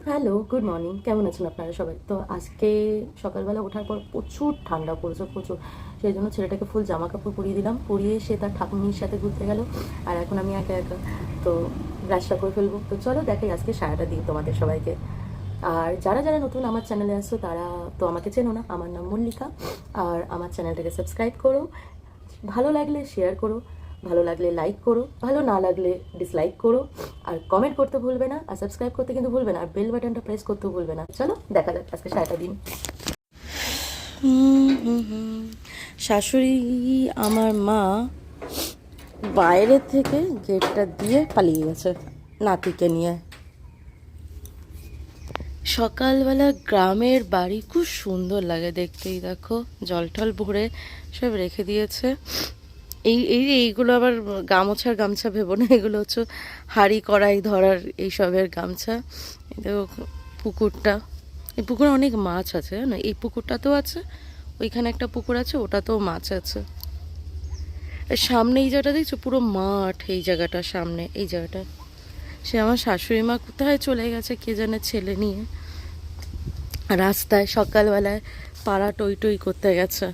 Hello, good morning. কেমন আছেন আপনারা সবাই? তো আজকে সকালবেলা ওঠার পর প্রচুর ঠান্ডা পড়েছে, প্রচুর। সেই জন্য ছেলেটাকে ফুল জামা কাপড় পরিয়ে দিলাম, পরিয়ে সে তার ঠাকুমির সাথে ঘুরতে গেল। আর এখন আমি একা একা তো ব্রাশটা করে ফেলবো। তো চলো দেখাই আজকে সারাটা দিন তোমাদের সবাইকে। আর যারা যারা নতুন আমার চ্যানেলে আসছো তারা তো আমাকে চেনো না, আমার নাম মল্লিকা। আর আমার চ্যানেলটাকে সাবস্ক্রাইব করো, ভালো লাগলে শেয়ার করো, ভালো লাগলে লাইক করো, ভালো না লাগলে ডিসলাইক করো, আর কমেন্ট করতে ভুলবে না, আর সাবস্ক্রাইব করতে কিন্তু ভুলবে না, আর বেল বাটনটা প্রেস করতেও ভুলবে না। চলো দেখা যাক আজকে সারাটা দিন। শাশুড়ি আমার মা বাইরে থেকে গেটটা দিয়ে পালিয়ে গেছে নাতিকে নিয়ে। সকালবেলা গ্রামের বাড়ি খুব সুন্দর লাগে দেখতেই, দেখো জল টল ভরে সব রেখে দিয়েছে। এইগুলো আবার গামছা ভেবো না, এগুলো হচ্ছে হাঁড়ি কড়াই ধরার এইসবের গামছা। দেখো পুকুরটা, এই পুকুরে অনেক মাছ আছে জানো, এই পুকুরটাতেও আছে, ওইখানে একটা পুকুর আছে, ওটাতেও মাছ আছে। সামনে এই জায়গাটা দেখছো পুরো মাঠ, এই জায়গাটা সামনে এই জায়গাটা। সে আমার শাশুড়ি মা কোথায় চলে গেছে কে জানে ছেলে নিয়ে, রাস্তায় সকালবেলায় পাড়া টই টই করতে গেছে,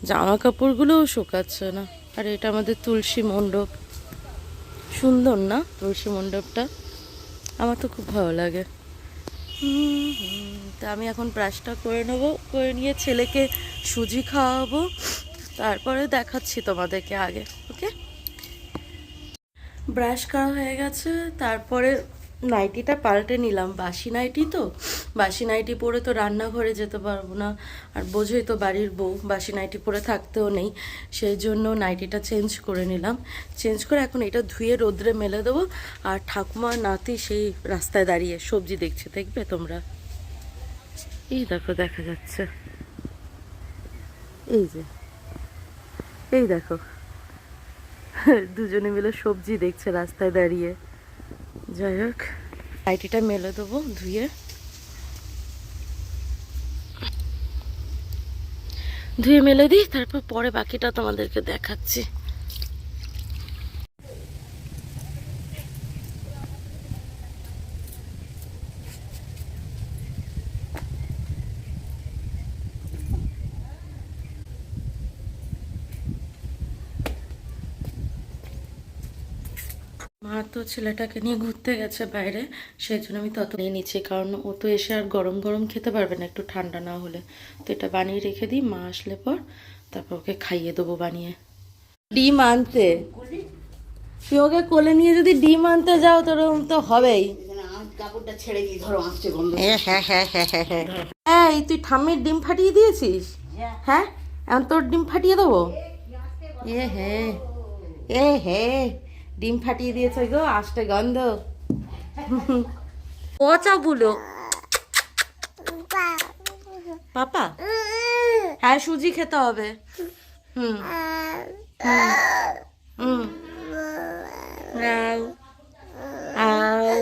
জামা কাপড়গুলোও শুকাচ্ছে না। আর এটা আমাদের তুলসী মণ্ডপ, সুন্দর না তুলসী মণ্ডপটা? আমার তো খুব ভালো লাগে। তা আমি এখন ব্রাশটা করে নেবো, করে নিয়ে ছেলেকে সুজি খাওয়াবো, তারপরে দেখাচ্ছি তোমাদেরকে আগে। ওকে, ব্রাশ করা হয়ে গেছে, তারপরে নাইটিটা পাল্টে নিলাম, বাসি নাইটি তো, বাসি নাইটি পরে তো রান্নাঘরে যেতে পারবো না, আর বোঝোই তো বাড়ির বউ বাসি নাইটি পরে থাকতেও নেই, সেই জন্য নাইটিটা চেঞ্জ করে নিলাম। চেঞ্জ করে এখন এটা ধুয়ে রোদ্রে মেলে দেবো। আর ঠাকুমার নাতি সেই রাস্তায় দাঁড়িয়ে সবজি দেখছে, দেখবে তোমরা, এই দেখো দেখা যাচ্ছে, এই যে এই দেখো দুজনে মিলে সবজি দেখছে রাস্তায় দাঁড়িয়ে। যাই হোক, নাইটিটা মেলে দেবো ধুয়ে, ধুয়ে মেলে দিই, তারপর পরে বাকিটা তোমাদেরকে দেখাচ্ছি। মা তো ছেলেটাকে নিয়ে ঘুরতে গেছে বাইরে, সেই জন্য আমি তত নিয়ে নিচ্ছি, কারণ ও তো এসে আর গরম গরম খেতে পারবে না একটু ঠান্ডা না হলে। তো এটা বানিয়ে রেখে দিই, মা আসলে পর তারপর ওকে খাইয়ে দেবো বানিয়ে। ডিম আনতে, তুই ওকে কোলে নিয়ে যদি ডিম আনতে যাও তোর তো হবেই। কাপড়টা ছেড়ে দিই, ধরো আসছে গন্ধ। হ্যাঁ হ্যাঁ হ্যাঁ হ্যাঁ হ্যাঁ হ্যাঁ, এই তুই ঠাম্মির ডিম ফাটিয়ে দিয়েছিস? হ্যাঁ, এখন তোর ডিম ফাটিয়ে দেবো? এ হে, এ হে, ডিম ফাটিয়ে দিয়েছে গো, আসতে গন্ধ। পচা বুলো পাপা, হ্যাঁ সুজি খেতে হবে। হুম হুম হুম, আউ আউ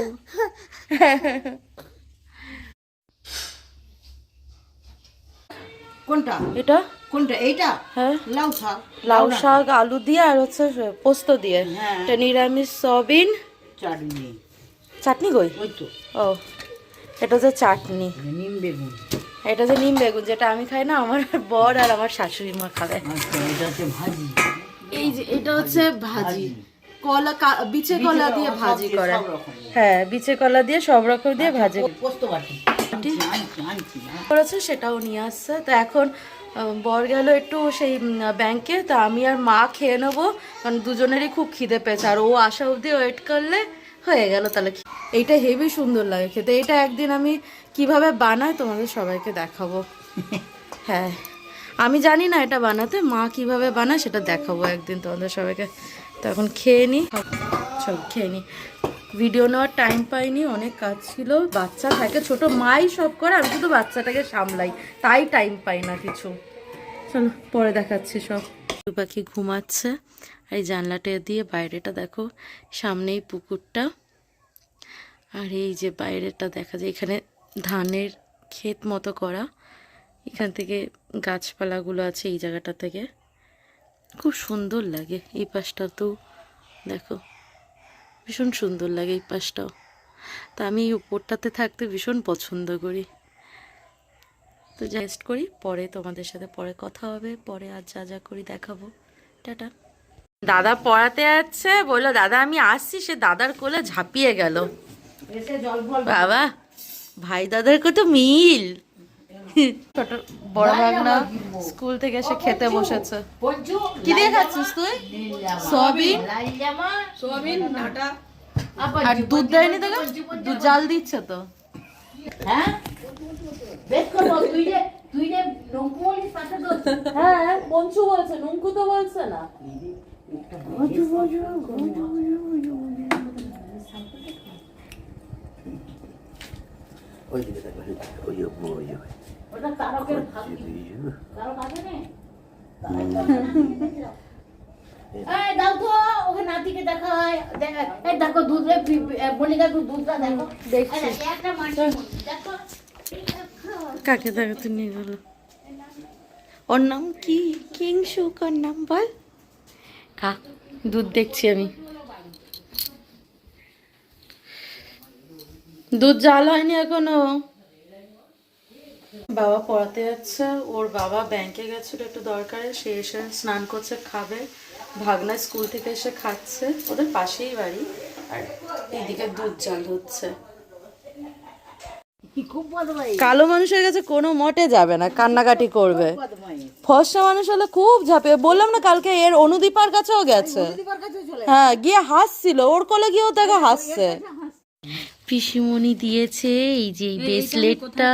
কোনটা? এটা কোনটা? এইটা? হ্যাঁ, লাউ শাক। লাউ শাক আলু দিয়ে আর হচ্ছে পোস্ত দিয়ে, হ্যাঁ। এটা নিরামিষ সয়াবিন চাটনি। চাটনি কই? ওই তো ও, এটা হচ্ছে চাটনি। নিম বেগুন। এটা যে নিম বেগুন, যেটা আমি খাই না, আমার বর আর আমার শাশুড়ি মা খাবে। আচ্ছা, এটা হচ্ছে ভাজি। এই যে এটা হচ্ছে ভাজি, কলা বিচে কলা দিয়ে ভাজি করে। সব রকম। হ্যাঁ, বিচে কলা দিয়ে সব রকম দিয়ে ভাজি পোস্ত বাটি। আনছি। করেছে, সেটাও নিয়ে আসছে। তো এখন বর গেল একটু সেই ব্যাংকে, তা আমি আর মা খেয়ে নেবো, কারণ দুজনেরই খুব খিদে পেয়েছে, আর ও আসা অবধি ওয়েট করলে হয়ে গেল। তাহলে এইটা হেভি সুন্দর লাগে খেতে, এটা একদিন আমি কিভাবে বানাই তোমাদের সবাইকে দেখাবো। হ্যাঁ, আমি জানি না এটা বানাতে, মা কিভাবে বানায় সেটা দেখাবো একদিন তোমাদের সবাইকে। তো এখন খেয়ে নিই, চল খেয়ে নিই। ভিডিও নেওয়ার টাইম পাইনি, অনেক কাজ ছিল, বাচ্চা থাকে ছোট, মাই সব করে, আমি শুধু বাচ্চাটাকে সামলাই, তাই টাইম পাই না কিছু। চলো পরে দেখাচ্ছি সব। পাখি ঘুমাচ্ছে, আর এই জানলাটা দিয়ে বাইরেটা দেখো, সামনেই পুকুরটা, আর এই যে বাইরেটা দেখা যায়, এখানে ধানের ক্ষেত মতো করা, এখান থেকে গাছপালাগুলো আছে এই জায়গাটা থেকে, খুব সুন্দর লাগে। এই পাশটা তো দেখো, ভীষণ সুন্দর লাগে এই পাশটাও। তো আমি এই উপরটাতে থাকতে ভীষণ পছন্দ করি। তো রেস্ট করি, পরে তোমাদের সাথে পরে কথা হবে, পরে আর যা যা করি দেখাবো। টাটা। দাদা পড়াতে যাচ্ছে, বললো দাদা আমি আসছি, সে দাদার কোলে ঝাঁপিয়ে গেল। বাবা, ভাই দাদার কত মিল। ছোট বড় ভাগনা স্কুল থেকে এসে খেতে বসেছে। কি দিয়ে খাচ্ছিস তুই? Soybean, soybean data. আর দুধ দেয়নি তোকে? দুধ জাল দিচ্ছে তো। হ্যাঁ বেশ করো, তুই যে নঙ্কু বলিস পাশে তো হ্যাঁ পঞ্চু বলছে, নুঙ্কু তো বলছে না। ওটা তারকের ভাবি তারক আছে না। এই দাও তো ওকে নাতিকে দেখায়, এই দেখো দুধ রে বলিকা দুধটা দেখো দেখছি। একটা মাটি দেখো কাকে দেখাতে নিয়ে গেল? ওর নাম কি? কিংশুক ওর নাম, বল। খা, দুধ দেখছি আমি। দুধ জাল হয়নি এখনো। বাবা পড়াতে যাচ্ছে, ওর বাবা ব্যাংকে গেছিল একটু দরকারে, সে এসে স্নান করছে, খাবে। ভাগনা স্কুল থেকে এসে খাচ্ছে, ওদের পাশেই বাড়ি। আর এইদিকে দুধ জাল হচ্ছে। খুব বদমাই কালো মানুষের কাছে কোনো মতে যাবে না, কান্নাকাটি করবে। বদমাই ফর্সা মানুষ হলে খুব ঝাঁপিয়ে, বললাম না কালকে এর অনুদীপার কাছেও গেছে। হ্যাঁ, গিয়ে হাসছিল, ওর কোলে গিয়েও তাকে হাসছে। পিসিমণি দিয়েছে এই যে ব্রেসলেটটা।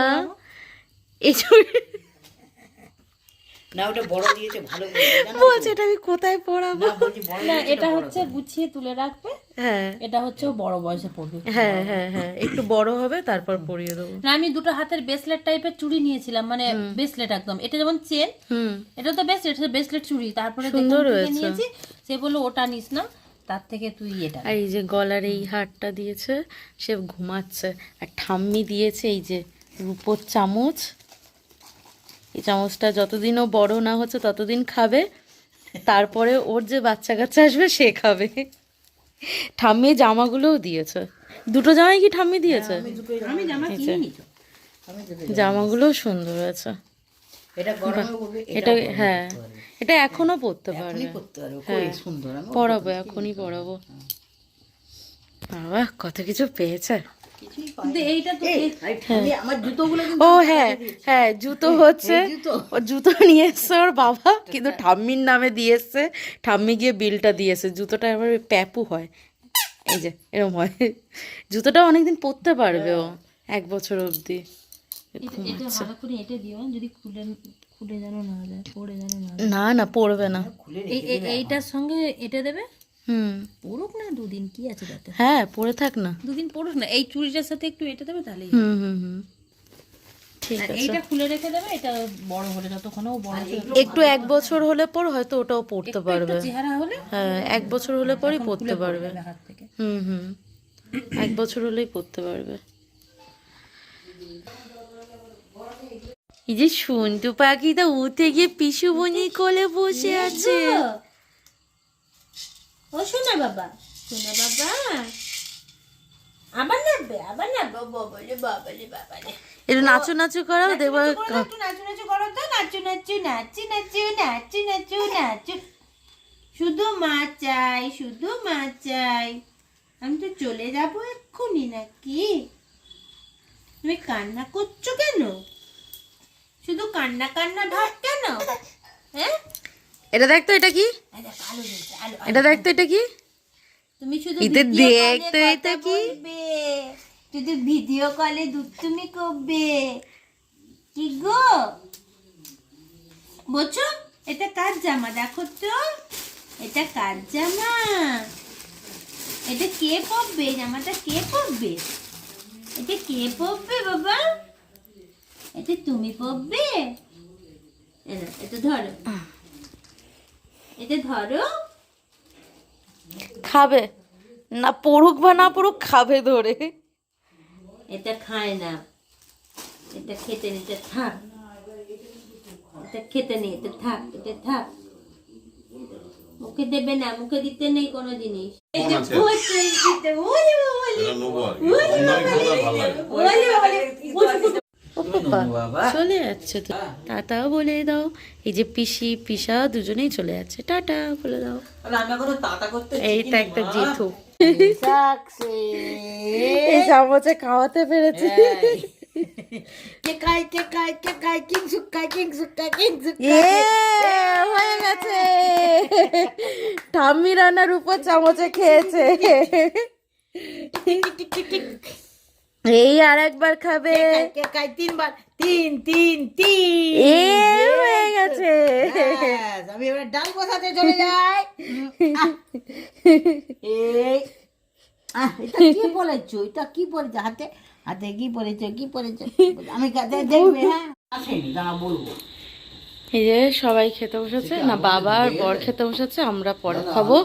এই না, ওটা বড় দিয়েছে ভালো করে জানো তো? বলছে এটা আমি কোথায় পড়াবো? না বলছি বড় না দিয়েছে, এটা বড় হচ্ছে দিয়েছে। গুছিয়ে তুলে রাখবে, হ্যাঁ এটা হচ্ছে ও বড় বয়সে পড়বে। হ্যাঁ হ্যাঁ হ্যাঁ, একটু বড় হবে তারপর পরিয়ে দেবো। না আমি দুটো হাতের ব্রেসলেট টাইপের চুড়ি নিয়েছিলাম, মানে ব্রেসলেট একদম, এটা যেমন চেন, হুম, এটা তো ব্রেসলেট, ব্রেসলেট চুড়ি। তারপরে সুন্দর দেখলাম থেকে হয়েছে। নিয়েছি, সে বললো ওটা নিস না, তার থেকে তুই এটা নে। আর এই যে গলার এই হারটা দিয়েছে, সে ঘুমাচ্ছে। আর ঠাম্মি দিয়েছে এই যে রূপোর চামচ। এই চামচটা যতদিন ও বড় না হচ্ছে ততদিন খাবে, তারপরে ওর যে বাচ্চা কাচ্চা আসবে সে খাবে। ঠাম্মি জামাগুলোও দিয়েছে। দুটো জামাই কি ঠাম্মি দিয়েছে? আমি জামা এই যে, কিনে নিচ্ছি। আমি তো জামাগুলোও সুন্দর আছে। এটা গরমে পড়বে, এটা হ্যাঁ, এটা এখনো পরতে পারবে। এখনই করতে পারবে, হ্যাঁ, খুবই সুন্দর। আমি পরাবো, এখনই পরাবো। বাবা কত কিছু পেয়েছে। কিছুই কিন্তু এইটা তো এই, আমি আমার জুতোগুলো কিন্তু ও হ্যাঁ হ্যাঁ, জুতো হচ্ছে, এই জুতো? ও জুতো নিয়ে এসছে ওর বাবা, কিন্তু ঠাম্মির নামে দিয়ে এসছে। ঠাম্মি গিয়ে বিলটা দিয়েছে। জুতোটা এবার প্যাপু হয়, এই যে এরকম হয়। জুতোটা অনেকদিন পরতে পারবে ও, 1 বছর অবধি। এটা ভালো করে এটা দিও, যদি খুলে খুলে যেন না যায়, পড়ে যেন না যায়। না না, পড়বে না। খুলে এইটার সঙ্গে এটা দেবে, হুম, পড়ুক না দুদিন, কি আছে তাতে, হ্যাঁ পড়ে থাক না। দুদিন পড়ুক না। এই চুড়িটার সাথে একটু এটা দেবে তাহলেই। হুম হুম হুম, ঠিক আর আছে। এইটা খুলে রেখে দেবে, এটা বড় হলে যতক্ষণ ও বড় হবে, একটু 1 বছর হলে পর হয়তো ওটাও পড়তে পারবে। চেহারা হলে হ্যাঁ, 1 বছর হলে পরই পড়তে পারবে। দেবে হাত থেকে। হুম হুম, 1 বছর হলেই পড়তে পারবে। এই যে সন্তু পাখিটা উঠে গিয়ে পিসু বনির কোলে বসে আছে। ও শোনা বাবা, শোনা বাবা, আবার নাচবে, আবার নাচবে, বাবালে বাবালে বাবালে। একটু নাচু নাচু করো, দেখবো। একটু নাচু নাচু করো তো, নাচু নাচু নাচু নাচু নাচু নাচু নাচু। শুধু মা চাই, শুধু মা চাই। আমি তো চলে যাবো এক্ষুনি, নাকি? তুমি কান্না করছো কেন? শুধু কান্না কান্না ভাব কেন? হ্যাঁ, এটা দেখ তো, এটা কি? আলো জ্বলছে, আলো। এটা দেখ তো, এটা কি? তুমি শুধু এটা ভিডিও দেখ কলে তো, কথা এটা কি? বলবে। শুধু ভিডিও কলে তুমি করবে। কি গো বলছো? এটা কার জামা দেখো তো, এটা কার জামা? এটা কে পরবে? জামাটা কে পরবে? এটা কে পরবে বাবা? এটা তুমি পরবে? এটা ধরো, এটা ধরো। খাবে না, পড়ুক বা না পড়ুক খাবে ধরে। এটা খায় না, এটা খেতে নেই, এটা থাক, এটা খেতে নেই, এটা থাক, এটা থাক। মুখে দেবে না, মুখে দিতে নেই কোনো জিনিস। এই যে বসে দিতে ওরে ও বাবা চলে যাচ্ছে তো, টাটাও বলে দাও। এই যে পিসি পিসা দুজনেই চলে যাচ্ছে, টাটা বলে দাও। এইটা একটা জিতু, এই চামচে খাওয়াতে পেরেছে। হয়ে গেছে, ঠাম্মি রান্নার উপর চামচে খেয়েছে। এই আর একবার খাবে, তিনবার, তিন তিন তিন হয়ে গেছে। আমি এবার ডাল বসাতে চলে যাই। এই এটা কি বলেছো, এটা কি বলেছো, হাতে হাতে কি পড়েছো, কি পড়েছো আমি দেখবে। হ্যাঁ আসেনি, দাঁড়া বলবো। এই যে সবাই খেতে বসেছে, না বাবা আর বর খেতে বসেছে, আমরা পরে খাবো।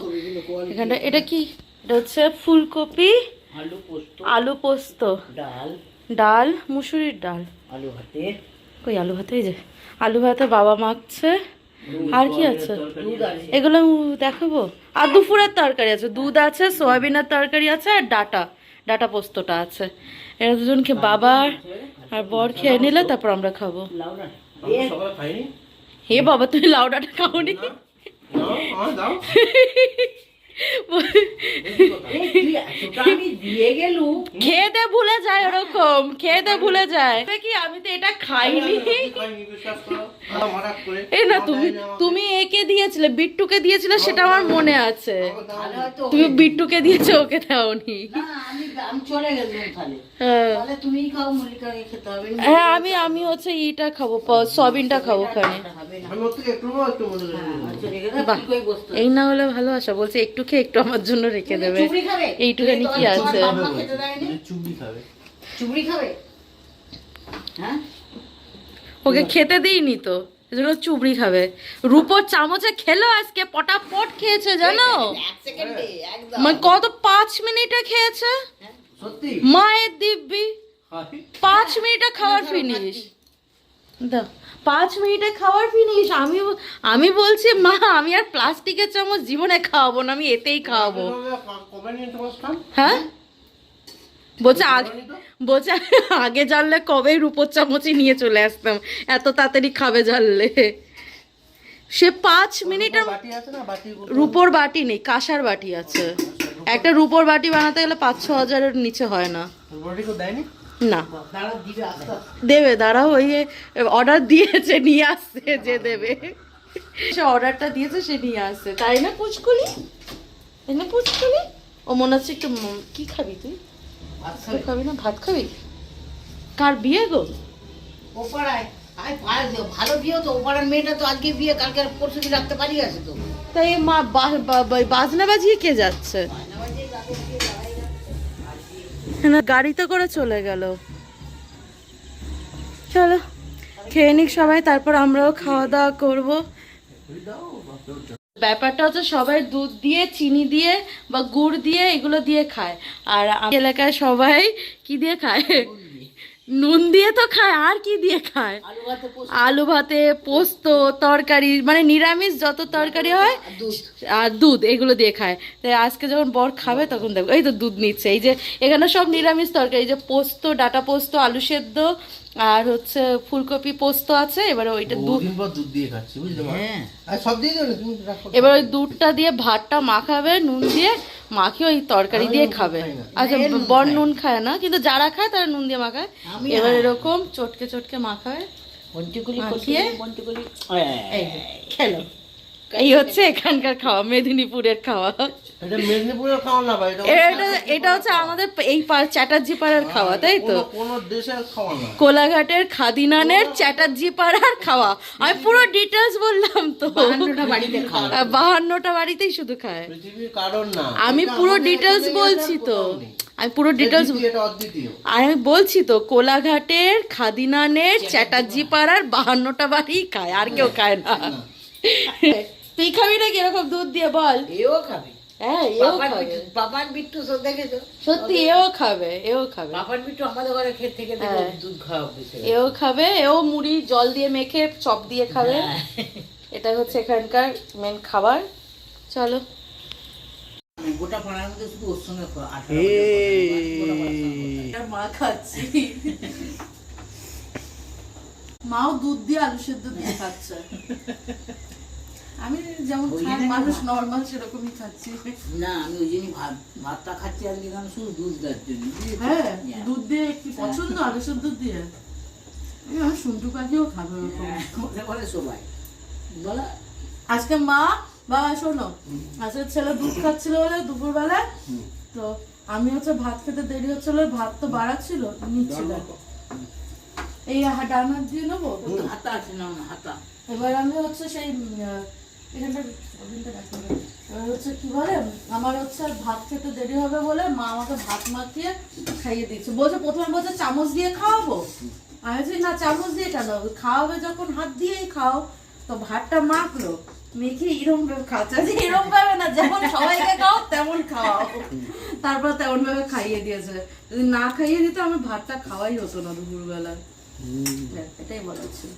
এখানটা এটা কি, এটা হচ্ছে ফুলকপি আলু পোস্ত, ডাল মুসুরির ডাল, কই আলু ভাতে, এই যে আলু ভাতে বাবা মাখছে। আর কি আছে এগুলো দেখাবো। আর দুপুরের তরকারি আছে, দুধ আছে, সয়াবিনের তরকারি আছে, আর ডাটা পোস্তটা আছে। এরা দুজনকে বাবা আর বর খেয়ে নিলে তারপর আমরা খাবো। হে বাবা, তুমি লাউ ডাঁটা খাওনি? খেতে ভুলে যায়, ওরকম খেতে ভুলে যায় কি। আমি তো এটা খাইনি। এই না, তুমি একে দিয়েছিলে, বিট্টুকে দিয়েছিলে, সেটা আমার মনে আছে। তুমি বিট্টুকে দিয়েছো, ওকে দাওনি। হ্যাঁ আমি হচ্ছে ইটা খাবো, সয়াবিনটা খাবো ওখানে। এই না হলে ভালোবাসা, বলছে একটু খেয়ে একটু আমার জন্য রেখে দেবে। এইটুখানি কি আছে, ওকে খেতে দিইনি তো, এজন্য চুবড়ি খাবে। রূপোর চামচে খেলো আজকে, পটাপট খেয়েছে জানো, মানে কত 5 মিনিটে খেয়েছে। মায়ের দিব্যি 5 মিনিটে খাওয়ার ফিনিশ, 5 মিনিটে খাওয়ার ফিনিশ। আমি বলছি মা, আমি আর প্লাস্টিকের চামচ জীবনে খাওয়াবো না, আমি এতেই খাওয়াবো। হ্যাঁ বলছে আগে জানলে কবে রূপোর চামচই নিয়ে চলে আসতাম, এত তাড়াতাড়ি খাবে জানলে। সে 5 মিনিটের, রূপোর বাটি নেই, কাঁসার বাটি আছে। একটা রূপোর বাটি বানাতে গেলে 5-6 হাজারের নিচে হয় না। না দেবে, দাঁড়াও, ওই অর্ডার দিয়েছে, নিয়ে আসছে যে দেবে, সে অর্ডারটা দিয়েছে, সে নিয়ে আসছে। তাই না পুচকুলি, তাই না পুচকুলি? ও মনে হচ্ছে একটু, কি খাবি তুই? খাবি না, ভাত খাবি? কার বিয়ে গো? ও পাড়ায় ভালো বিয়ে তো, ও পাড়ার মেয়েটা তো আজকে বিয়ে, কালকে পরশু দিন রাখতে পারি আছে তো। তাই মা বাজনা বাজিয়ে কে যাচ্ছে? গাড়িতে করে চলে গেল। চলো খেয়ে নিক সবাই, তারপর আমরাও খাওয়া দাওয়া করবো। ব্যাপারটা হচ্ছে সবাই দুধ দিয়ে, চিনি দিয়ে বা গুড় দিয়ে, এগুলো দিয়ে খায়। আর এলাকায় সবাই কি দিয়ে খায়? নুন দিয়ে তো খায়, আর কি দিয়ে খায়? আলু ভাতে, পোস্ত, তরকারি, মানে নিরামিষ যত তরকারি হয় আর দুধ, এগুলো দিয়ে খায়। তাই আজকে যখন বর খাবে তখন দেখবো, এই তো দুধ নিচ্ছে। এই যে এখানে সব নিরামিষ তরকারি, এই যে পোস্ত, ডাটা পোস্ত, আলু সেদ্ধ, আর হচ্ছে ফুলকপি পোস্ত আছে। এবারে ওইটা দুধ দিয়ে খাচ্ছি, বুঝলে? এবার ওই দুধটা দিয়ে ভাতটা মাখাবে, নুন দিয়ে মাখিয়ে ওই তরকারি দিয়ে খাবে। আচ্ছা বর নুন খায় না, কিন্তু যারা খায় তারা নুন দিয়ে মাখায়। এবার এরকম চটকে চটকে মাখাবে, মাখিয়ে খেলো। এই হচ্ছে এখানকার খাওয়া, মেদিনীপুরের খাওয়া। এটা হচ্ছে আমাদের এই চ্যাটার্জি পাড়ার খাওয়া, তাই তো? কোলাঘাটের খাদিনানের চ্যাটার্জি পাড়ার খাওয়া। আমি পুরো ডিটেলস বললাম তো, 52টা বাড়িতেই শুধু খায়। আমি পুরো ডিটেলস বলছি তো, আমি পুরো ডিটেলস আর আমি বলছি তো, কোলাঘাটের খাদিনানের চ্যাটার্জি পাড়ার 52টা বাড়ি খায়, আর কেউ খায় না। তুই খাবি না কিরকম দুধ দিয়ে বল? এও খাবে, হ্যাঁ এও খাবে। বাবার বিট্টু দেখেছো? সত্যি এও খাবে, এও খাবে। বাবার বিট্টু আমাদের ঘরে খেতে থেকে দুধ খাওয়াবে, এও খাবে। এও মুড়ি জল দিয়ে মেখে চপ দিয়ে খাবে। এটা হচ্ছে এখানকার মেন খাবার। চলো মানে গোটা পাড়ার মধ্যে শুধু ওর সঙ্গে আর মা খাচ্ছি, মাও দুধ দিয়ে আলু সেদ্ধ দিয়ে খাচ্ছে। আমি যেমন খাই মানুষ নর্মাল সেরকমই খাচ্ছি। না আমি ওই জন্যই ভাতটা খাচ্ছি আজকে, কারণ শুধু দুধ দেওয়ার জন্য। হ্যাঁ দুধ দিয়ে কি পছন্দ আলু সেদ্ধ দিয়ে? আমি সন্টু কাকিও খাবে ওরকম। বলে বলে সবাই বলা। আজকে মা বাবা শোনো, আজকে ছেলে দুধ খাচ্ছিল বলে দুপুরবেলা, তো আমি হচ্ছে ভাত খেতে দেরি হচ্ছিল, ভাত তো বাড়াচ্ছিল নিচ্ছিল, এই ডান হাত দিয়ে নেবো। হাতা আছে না হাতা। এবার আমি হচ্ছে সেই এখানটা ওখানটা রাখতে হবে। এবার হচ্ছে কি বলে, আমার হচ্ছে ভাত খেতে দেরি হবে বলে মা আমাকে ভাত মাখিয়ে খাইয়ে দিচ্ছে। বলছে প্রথমে বলছে চামচ দিয়ে খাওয়াবো, আমি বলছি না চামচ দিয়ে কেন, খাওয়াবে যখন হাত দিয়েই খাও। তো ভাতটা মাখলো, মেখে এরকম ভাবে খাচ্ছে, এরকম ভাবে না যেমন সবাইকে খাও তেমন খাওয়াও। তারপর তেমন ভাবে খাইয়ে দিয়েছে। যদি না খাইয়ে দিত আমার ভাতটা খাওয়াই হতো না দুপুরবেলা। এটাই বলা ছিল।